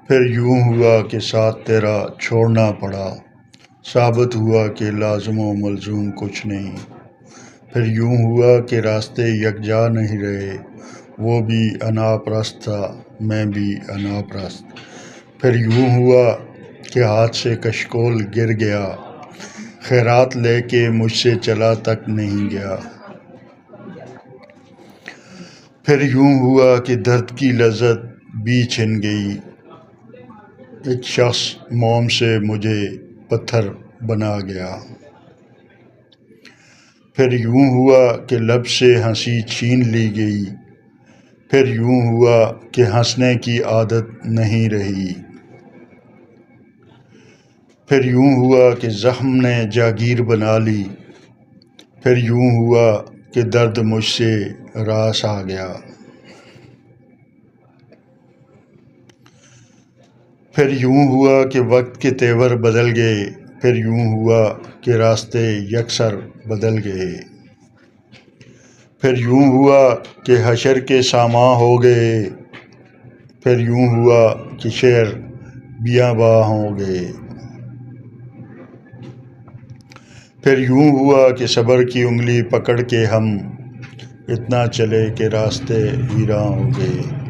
پھر یوں ہوا کہ ساتھ تیرا چھوڑنا پڑا، ثابت ہوا کہ لازم و ملزوم کچھ نہیں۔ پھر یوں ہوا کہ راستے یکجا نہیں رہے، وہ بھی انا پرست تھا، میں بھی انا پرست۔ پھر یوں ہوا کہ ہاتھ سے کشکول گر گیا، خیرات لے کے مجھ سے چلا تک نہیں گیا۔ پھر یوں ہوا کہ درد کی لذت بھی چھن گئی، ایک شخص موم سے مجھے پتھر بنا گیا۔ پھر یوں ہوا کہ لب سے ہنسی چھین لی گئی، پھر یوں ہوا کہ ہنسنے کی عادت نہیں رہی۔ پھر یوں ہوا کہ زخم نے جاگیر بنا لی، پھر یوں ہوا کہ درد مجھ سے راس آ گیا۔ پھر یوں ہوا کہ وقت کے تیور بدل گئے، پھر یوں ہوا کہ راستے یکسر بدل گئے۔ پھر یوں ہوا کہ حشر کے ساماں ہو گئے، پھر یوں ہوا کہ شعر بیاباں ہو گئے۔ پھر یوں ہوا کہ صبر کی انگلی پکڑ کے ہم اتنا چلے کہ راستے ویراں ہو گئے۔